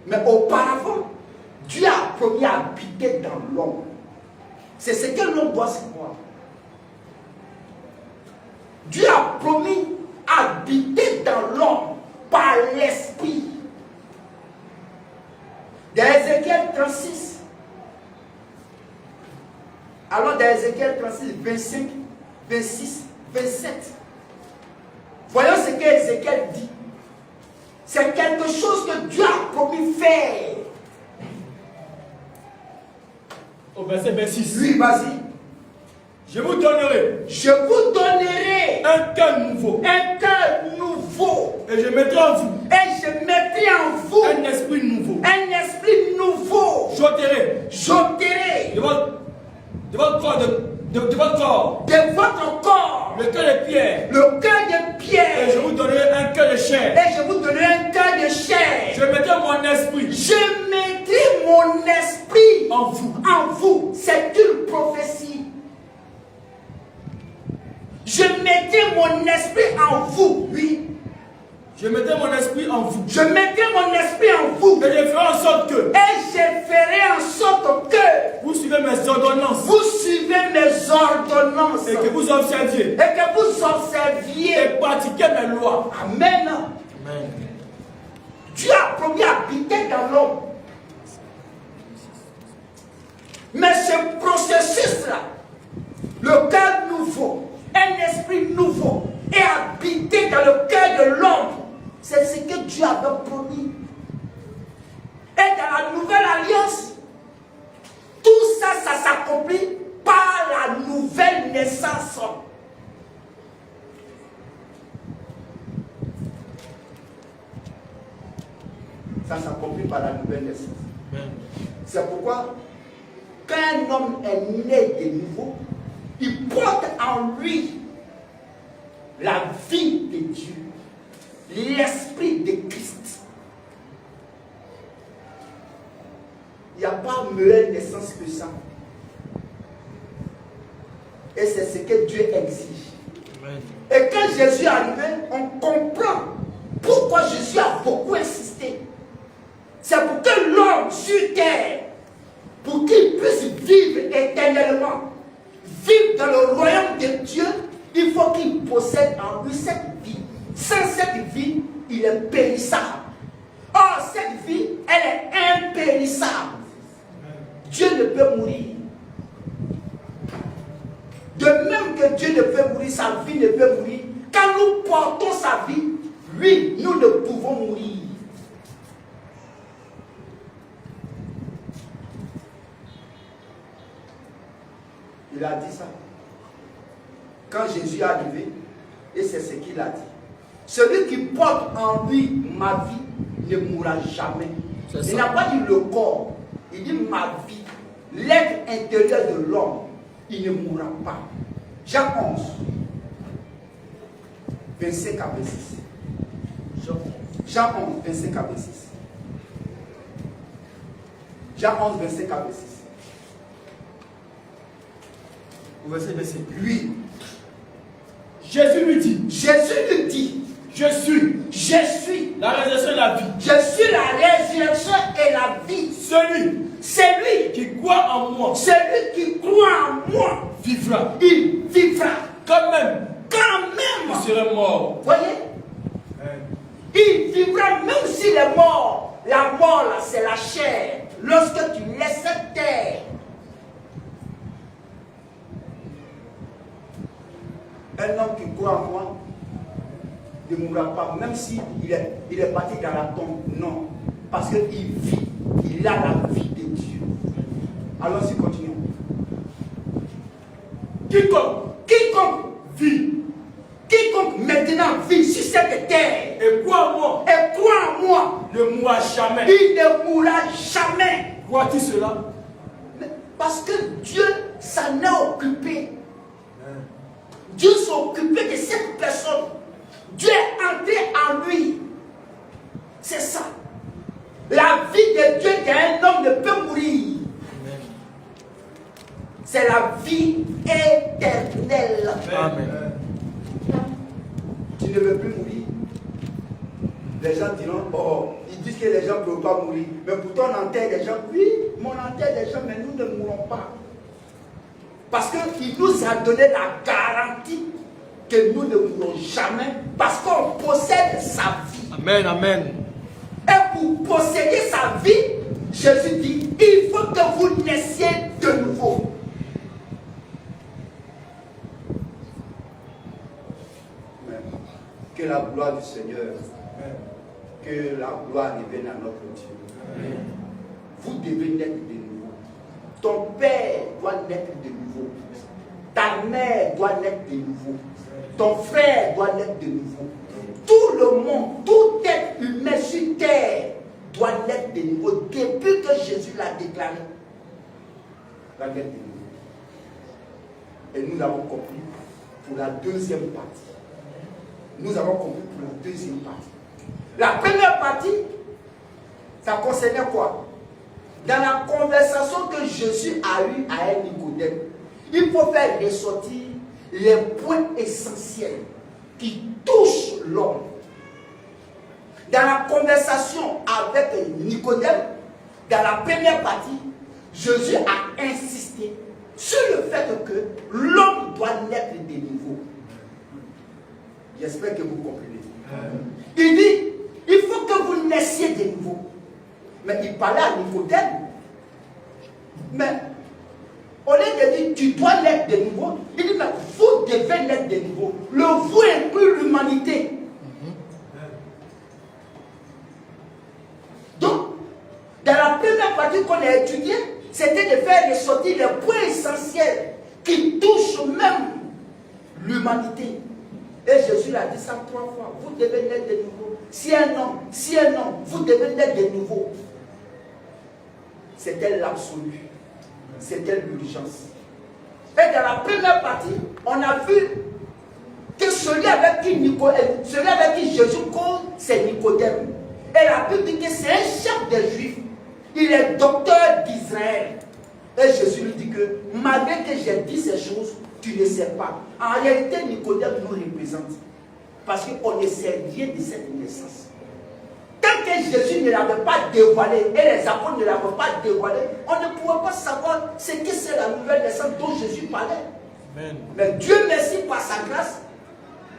Mais auparavant, Dieu a promis à habiter dans l'homme. C'est ce que l'homme doit savoir. Dieu a promis à habiter dans l'homme par l'esprit. Dans Ézéchiel 36, alors dans Ézéchiel 36, 25, 26, 27, voyons ce que Ézéchiel dit. C'est quelque chose que Dieu a promis faire. Au verset 26. Oui, vas-y. Je vous donnerai un cœur nouveau. Un cœur nouveau. Et je mettrai en vous. Et je mettrai en vous un esprit nouveau. Un esprit nouveau. J'ôterai de votre corps le cœur de pierre. Et je vous donnerai un cœur de chair. Je mettrai mon esprit en vous. C'est une prophétie. Je mettrai mon esprit en vous. Oui. Je mettrai mon esprit en vous. Je mettrai mon esprit en vous. Et je ferai en sorte que. Vous suivez mes ordonnances. Et que vous observiez. Et pratiquez mes lois. Amen. Amen. Dieu a promis d'habiter dans l'homme. Mais ce processus-là, le cœur nouveau, un esprit nouveau, et habiter dans le cœur de l'homme, c'est ce que Dieu avait promis. Et dans la nouvelle alliance, tout ça, ça s'accomplit par la nouvelle naissance. Ça s'accomplit par la nouvelle naissance. C'est pourquoi, quand un homme est né de nouveau, il porte en lui la vie de Dieu, l'esprit de Christ. Il n'y a pas meilleure naissance que ça. Et c'est ce que Dieu exige. Amen. Et quand Jésus est arrivé, on comprend pourquoi Jésus a beaucoup insisté. C'est pour que l'homme sur terre, pour qu'il puisse vivre éternellement, vivre dans le royaume de Dieu, il faut qu'il possède en lui cette vie. Sans cette vie, il est périssable. Or, cette vie, elle est impérissable. Dieu ne peut mourir. De même que Dieu ne peut mourir, sa vie ne peut mourir. Quand nous portons sa vie, lui, nous ne pouvons mourir. Il a dit ça. Quand Jésus est arrivé, et c'est ce qu'il a dit. Celui qui porte en lui ma vie ne mourra jamais. Il n'a pas dit le corps, il dit ma vie. L'être intérieur de l'homme, il ne mourra pas. Jean 11, 25 à 26. Jean 11, 25 à 26. Jean 11, 25 à 26. Verset 25. Lui, Jésus lui dit, je suis la résurrection et la vie. Je suis la résurrection et la vie. Celui qui croit en moi, celui qui croit en moi, vivra. Il vivra. Quand même, il serait mort. Voyez? Il vivra même s'il est mort. La mort, là, c'est la chair. Lorsque tu laisses cette terre, un homme qui croit en moi ne mourra pas, même s'il est parti dans la tombe. Non. Parce qu'il vit. Il a la vie de Dieu. Allons-y, continuons. Quiconque vit. Quiconque maintenant vit sur cette terre. Et croit en moi. Ne mourra jamais. Il ne mourra jamais. Crois-tu cela? Parce que Dieu s'en est occupé. Dieu s'est occupé de cette personne. Dieu est entré en lui. C'est ça. La vie de Dieu d'un homme ne peut mourir. C'est la vie éternelle. Amen. Tu ne veux plus mourir. Les gens diront, oh, ils disent que les gens ne peuvent pas mourir. Mais pourtant on enterre des gens. Oui, mais on enterre des gens, mais nous ne mourrons pas. Parce qu'il nous a donné la garantie que nous ne mourrons jamais. Parce qu'on possède sa vie. Amen, amen. Et pour posséder sa vie, Jésus dit, il faut que vous naissiez de nouveau. Que la gloire du Seigneur, que la gloire revienne à notre Dieu. Vous devez naître de nouveau. Ton père doit naître de nouveau. Ta mère doit naître de nouveau. Ton frère doit naître de nouveau. Tout le monde, tout être humain sur terre doit naître de nouveau depuis que Jésus l'a déclaré. La naître de nouveau. Et nous avons compris pour la deuxième partie. Nous avons compris pour la deuxième partie. La première partie, ça concernait quoi? Dans la conversation que Jésus a eue à un Nicodème, il faut faire ressortir les points essentiels qui touchent l'homme. Dans la conversation avec Nicodème, dans la première partie, Jésus a insisté sur le fait que l'homme doit naître de nouveau. J'espère que vous comprenez. Il dit, il faut que vous naissiez de nouveau. Mais il parlait à Nicodème. Mais au lieu de dire, tu dois naître de nouveau, il dit, mais vous devez naître de nouveau. Le vous inclut l'humanité. Donc, dans la première partie qu'on a étudiée, c'était de faire ressortir les points essentiels qui touchent même l'humanité. Et Jésus l'a dit ça 3 fois. Vous devez naître de nouveau. Si un homme, vous devez naître de nouveau. C'était l'absolu. C'était l'urgence. Et dans la première partie, on a vu que celui avec qui Jésus cause, c'est Nicodème. Et la Bible dit que c'est un chef des Juifs. Il est docteur d'Israël. Et Jésus lui dit que malgré que j'ai dit ces choses, tu ne sais pas. En réalité, Nicodème nous représente. parce qu'on ne sait rien de cette naissance. Tant que Jésus ne l'avait pas dévoilé et les apôtres ne l'avaient pas dévoilé, on ne pouvait pas savoir ce que c'est la nouvelle naissance dont Jésus parlait. Amen. Mais Dieu merci par sa grâce,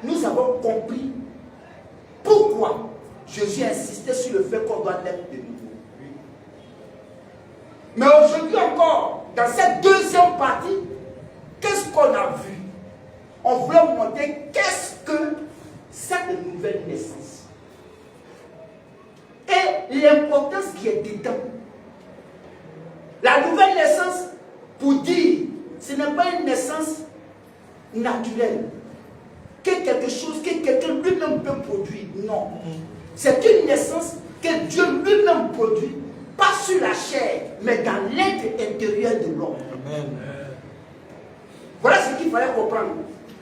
nous avons compris pourquoi Jésus insistait sur le fait qu'on doit naître de nouveau. Mais aujourd'hui encore, dans cette deuxième partie, qu'est-ce qu'on a vu? On voulait montrer qu'est-ce que cette nouvelle naissance. Et l'importance qui est dedans. La nouvelle naissance, pour dire, ce n'est pas une naissance naturelle. Que quelque chose que quelqu'un lui-même peut produire. Non. C'est une naissance que Dieu lui-même produit, pas sur la chair, mais dans l'être intérieur de l'homme. Voilà ce qu'il fallait comprendre.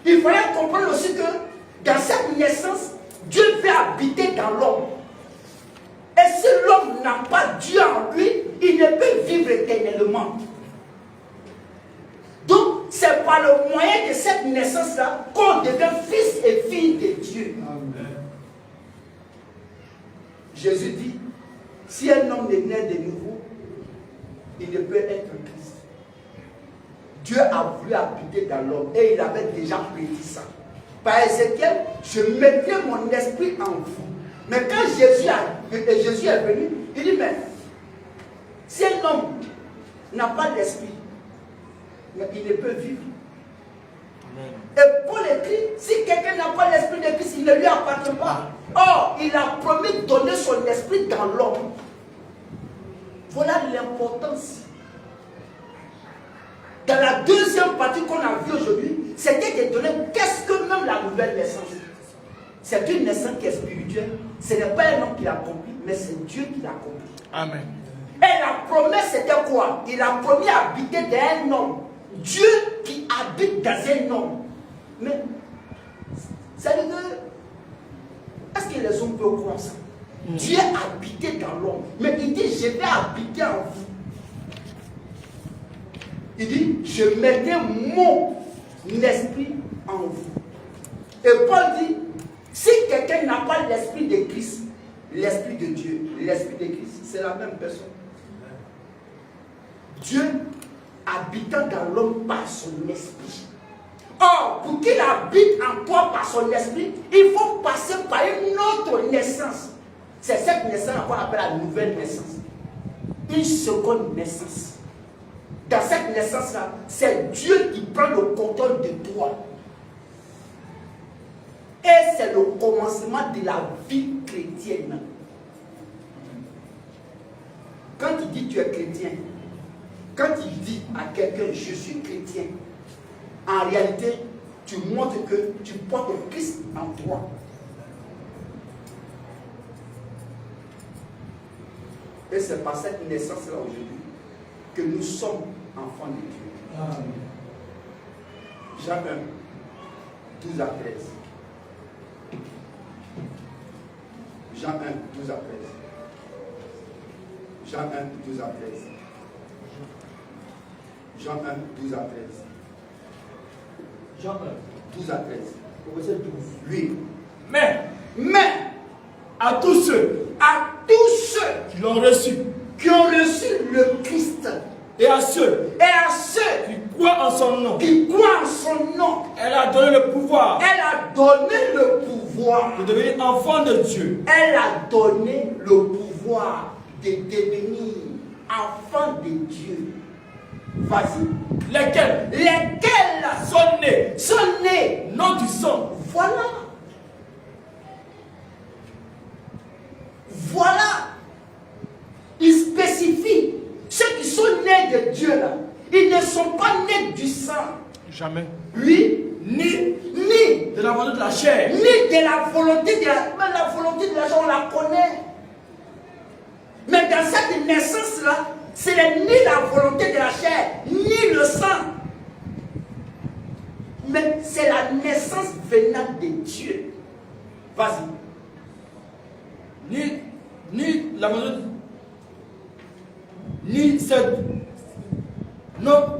Il fallait comprendre aussi que dans cette naissance, Dieu veut habiter dans l'homme. Et si l'homme n'a pas Dieu en lui, il ne peut vivre éternellement. Donc, c'est par le moyen de cette naissance-là qu'on devient fils et fille de Dieu. Amen. Jésus dit, si un homme est né de nouveau, il ne peut être Christ. Dieu a voulu habiter dans l'homme et il avait déjà prédit ça. Par Ézéchiel, je mettrai mon esprit en vous. Mais quand Jésus est venu, il dit, mais si un homme n'a pas d'esprit, mais il ne peut vivre. Amen. Et Paul écrit, si quelqu'un n'a pas l'esprit de Christ, il ne lui appartient pas. Or, il a promis de donner son esprit dans l'homme. Voilà l'importance. Dans la deuxième partie qu'on a vue aujourd'hui, c'était de donner qu'est-ce que même la nouvelle naissance. C'est une naissance qui est spirituelle. Ce n'est pas un homme qui l'a accompli, mais c'est Dieu qui l'a accompli. Amen. Et la promesse c'était quoi? Il a promis d'habiter dans un homme. Dieu qui habite dans un homme. Mais, ça veut dire, est-ce que les hommes peuvent croire ça? Dieu habitait dans l'homme. Mais il dit, je vais habiter en vous. Il dit, je mettrai mon esprit en vous. Et Paul dit, si quelqu'un n'a pas l'esprit de Christ, l'esprit de Dieu, l'esprit de Christ, c'est la même personne. Dieu habitant dans l'homme par son esprit. Or, pour qu'il habite en toi par son esprit, il faut passer par une autre naissance. C'est cette naissance qu'on appelle la nouvelle naissance. Une seconde naissance. Dans cette naissance-là, c'est Dieu qui prend le contrôle de toi. Et c'est le commencement de la vie chrétienne. Quand il dit tu es chrétien, quand il dit à quelqu'un je suis chrétien, en réalité, tu montres que tu portes Christ en toi. Et c'est par cette naissance-là aujourd'hui que nous sommes enfants de Dieu. Amen. Jean 1, 12 à 13. Jean 1, 12 à 13. Jean 1, 12 à 13. Jean 1, 12 à 13. Jean 1, 12 à 13. Verset 12. Oui. Mais à tous ceux qui l'ont reçu, le Christ, et à ceux qui croient en son nom, elle a donné le pouvoir, de devenir enfant de Dieu. Elle a donné le pouvoir de devenir enfant de Dieu. Vas-y. Lesquels sont nés, non du sang. Voilà. Il spécifie ceux qui sont nés de Dieu là. Ils ne sont pas nés du sang. Jamais. Oui. Ni de la volonté de la chair. Ni de la volonté de la volonté de la chair, on la connaît. Mais dans cette naissance-là, ce n'est ni la volonté de la chair, ni le sang. Mais c'est la naissance venant de Dieu. Vas-y. Ni la volonté, ni cette. Non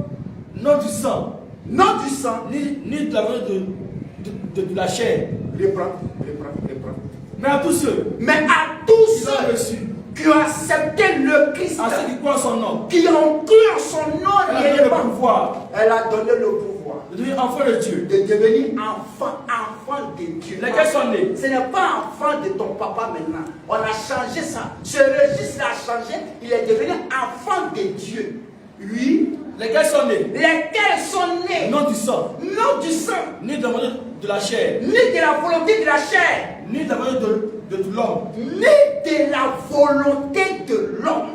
du sang. Non du sang. Ni de la volonté de la chair. Reprends. Mais à tous ceux qui ont reçu, qui ont accepté le Christ, à ceux qui croient en son nom, qui ont cru en son nom, elle a donné le pouvoir elle a donné le pouvoir de devenir enfant de Dieu. de devenir enfant de Dieu. Lesquels sont nés? Ce n'est pas enfant de ton papa maintenant. On a changé ça. Ce registre a changé. Il est devenu enfant de Dieu. Oui. Lesquels sont nés? Lesquels sont nés? Non du sang, Non du sang, ni de la volonté de la chair, ni de la volonté de la chair, ni de la volonté de l'homme, ni de la volonté de l'homme,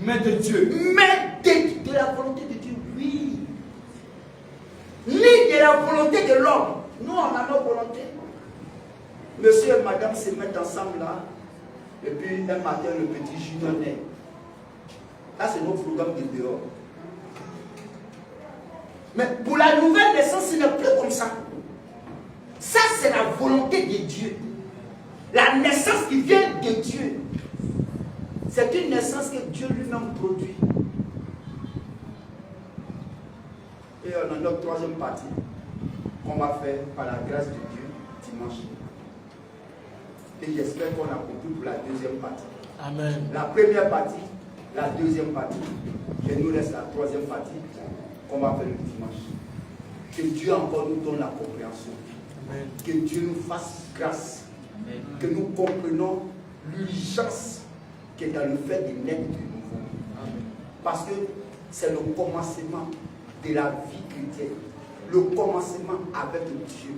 mais de Dieu. mais de la volonté de Dieu, oui. Ni de la volonté de l'homme. Nous, on a nos volontés. Monsieur et madame se mettent ensemble là, et puis un matin, le petit junior naît. Là, c'est notre programme de dehors. Mais pour la nouvelle naissance, ce n'est plus comme ça. Ça, c'est la volonté de Dieu. La naissance qui vient de Dieu. C'est une naissance que Dieu lui-même produit. Et on a notre troisième partie qu'on va faire par la grâce de Dieu dimanche. Et j'espère qu'on a compris pour la deuxième partie. Amen. La première partie, la deuxième partie. Il nous reste la troisième partie qu'on va faire le dimanche. Que Dieu encore nous donne la compréhension. Amen. Que Dieu nous fasse grâce. Amen. Que nous comprenions l'urgence qui est dans le fait de naître de nouveau. Amen. Parce que c'est le commencement de la vie chrétienne. Le commencement avec Dieu.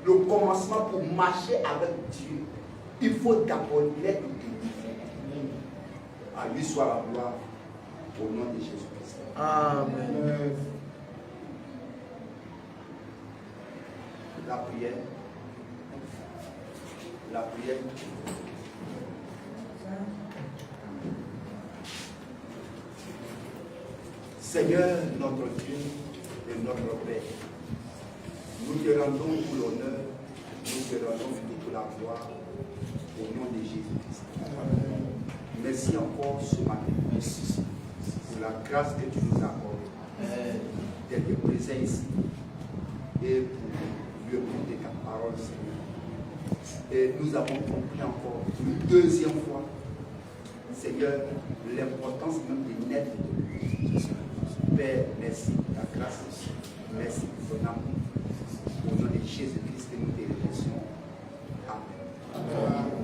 Le commencement pour marcher avec Dieu. Il faut d'abord naître de nouveau. À lui soit la gloire au nom de Jésus-Christ. Amen. La prière. La prière. Seigneur, notre Dieu et notre Père, nous te rendons tout l'honneur, nous te rendons toute la gloire au nom de Jésus-Christ. Merci encore ce matin. Merci pour la grâce que tu nous accordes d'être présent ici et pour l'écoute de ta parole, Seigneur. Et nous avons compris encore une deuxième fois, Seigneur, l'importance même de naître de Dieu. Père, merci pour ta grâce, merci pour ton amour. Au nom de Jésus-Christ que nous te remercions. Amen. Amen.